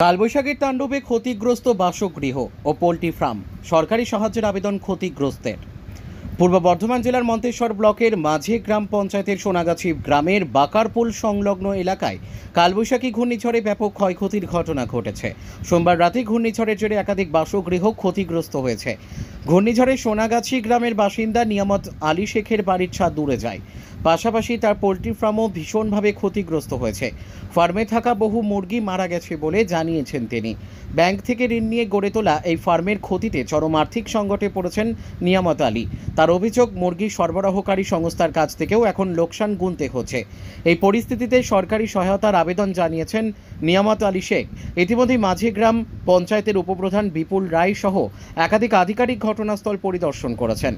কালবৈশাখীর তাণ্ডবে ক্ষতিগ্রস্ত বাসগৃহ ও পোল্ট্রি ফার্ম, সরকারি সাহায্যের আবেদন ক্ষতিগ্রস্তের। পূর্ব বর্ধমান জেলার মন্তেশ্বর ব্লকের মাঝে গ্রাম পঞ্চায়েতের সোনাগাছি গ্রামের বাকারপুল সংলগ্ন এলাকায় কালবৈশাখী ঘূর্ণিঝড়ে ব্যাপক ক্ষয়ক্ষতির ঘটনা ঘটেছে। সোমবার রাতে ঘূর্ণিঝড়ের জেরে একাধিক বাসগৃহ ক্ষতিগ্রস্ত হয়েছে। ঘূর্ণিঝড়ে সোনাগাছি গ্রামের বাসিন্দা নিয়ামত আলী শেখের বাড়ির ছাদ উড়ে যায়। পাশাপাশি তার পোল্ট্রি ফার্মও ভীষণভাবে ক্ষতিগ্রস্ত হয়েছে। ফার্মে থাকা বহু মুরগি মারা গেছে বলে জানিয়েছেন তিনি। ব্যাংক থেকে ঋণ নিয়ে গড়ে তোলা এই ফার্মের ক্ষতিতে চরম আর্থিক সংকটে পড়েছেন নিয়ামত আলী। তার অভিযোগ, মুরগি সরবরাহকারী সংস্থার কাছ থেকেও এখন লোকসান গুনতে হচ্ছে। এই পরিস্থিতিতে সরকারি সহায়তার আবেদন জানিয়েছেন নিয়ামত আলী শেখ। ইতিমধ্যে মাঝে গ্রাম পঞ্চায়েতের উপপ্রধান বিপুল রায় সহ একাধিক আধিকারিক ঘটনাস্থল পরিদর্শন করেছেন।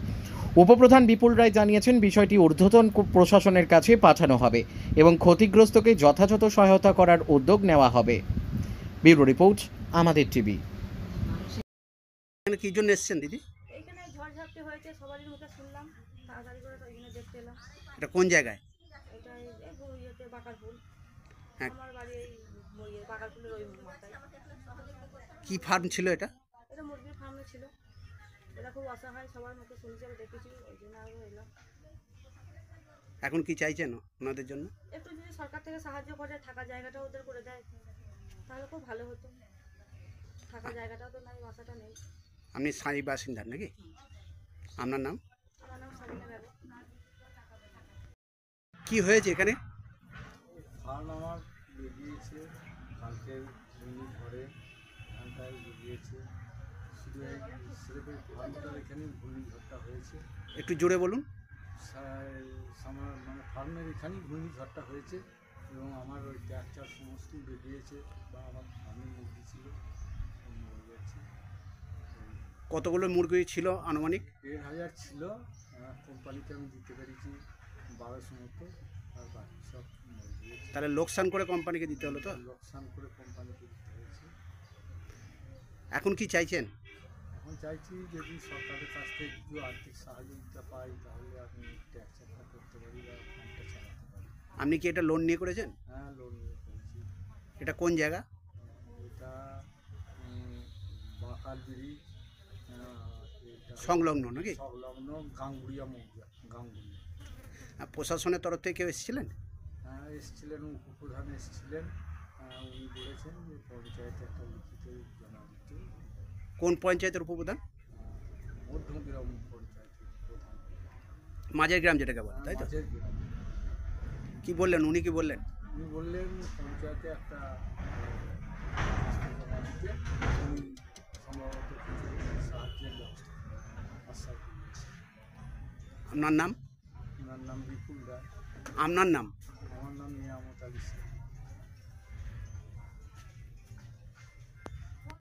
উপপ্রধান বিপুল রায় জানিয়েছেন বিষয়টি ঊর্ধ্বতন প্রশাসনের কাছে পাঠানো হবে এবং ক্ষতিগ্রস্তকে যথাযথ সহায়তা করার উদ্যোগ নেওয়া হবে। ব্যুরো রিপোর্ট, আমাদের টিভি। এখানে কি জন্য এসেছেন দিদি? এইখানে ঝড়ঝাপটি হয়েছে, সবারই মুখে শুনলাম, তাড়াতাড়ি করে তো এখানে দেখতে এলাম। এটা কোন জায়গায়? এটা ইয়েতে বাকারপুল। হ্যাঁ। আমার বাড়ি এই বাকারপুলের ওই মাথায়। কি ফার্ম ছিল এটা? এটা মুরগির ফার্মে ছিল। এটা খুব অসহায়, সবার মুখে শুনছি, আমি দেখেছি, ওই জন্য আরও এলাম। এখন কি চাইছেন ওনাদের জন্য? একটু যদি সরকার থেকে সাহায্য করে, থাকা জায়গাটা ওদের করে দেয় তাহলে খুব ভালো হতো। থাকা জায়গাটাও তো নাই, বাসাটা নেই। আপনি স্থায়ী বাসিন্দা নাকি? আপনার নাম? আমার নাম সাবিনা বেগম। কি হয়েছে এখানে? ফার্ম আমার বেরিয়েছে কালকে ঘরে এখানটায় বেরিয়েছে। শুধু স্রেফ ফার্মটার এখানে ঘূর্ণিঝড়টা হয়েছে। একটু জোরে বলুন। মানে ফার্মের এখানেই ঘূর্ণিঝড়টা হয়েছে এবং আমার ওই ট্র্যাক্টর সমস্ত বেরিয়েছে বা আমার ফার্মের মুরগি ছিল মরে গেছে। কতগুলো মুরগি ছিল আনুমানিক? 1,000 ছিল, কোম্পানিকে আমি দিতে পেরেছি 1200 মতো, আর বাকি সব মরে গিয়েছে। তাহলে লোকসান করে কোম্পানিকে দিতে হলো তো? লোকসান করে কোম্পানিকে দিতে হয়েছে। এখন কি চাইছেন? এখন চাইছি যদি সরকারের কাছ থেকে কিছু আর্থিক সাহায্যতা পাই তাহলে আমি ট্যাক্সটা করতে পারি বা ফান্ডটা চালাতে পারি। আপনি কি এটা লোন নিয়ে করেছেন? হ্যাঁ, লোন নিয়ে করেছি। এটা কোন জায়গা? এটা বাঁকালবিড়ি সংলগ্ন নাকি? সংলগ্ন গাঙ্গুড়িয়া মৌজা, গাঙ্গুড়িয়া। প্রশাসনের তরফ থেকে কেউ এসেছিলেন? হ্যাঁ, এসেছিলেন, উপপ্রধান এসেছিলেন। উনি বলেছেন যে পঞ্চায়েতে একটা লিখিত জমা দিতে। কোন পঞ্চায়েতের উপপ্রধান? মধ্যগ্রাম পঞ্চায়েতের প্রধান। মাঝের গ্রাম যেটাকে বলে, তাই তো? মাঝের গ্রাম। কি বললেন উনি, কি বললেন? উনি বললেন পঞ্চায়েতে একটা জমা দিতে, উনি সম্ভবত কিছু সাহায্যের ব্যবস্থা আশ্বাস দিয়েছে। আপনার নাম? ওনার নাম বিপুল রায়। আপনার নাম? আমার নাম নিয়ামত আলী শেখ।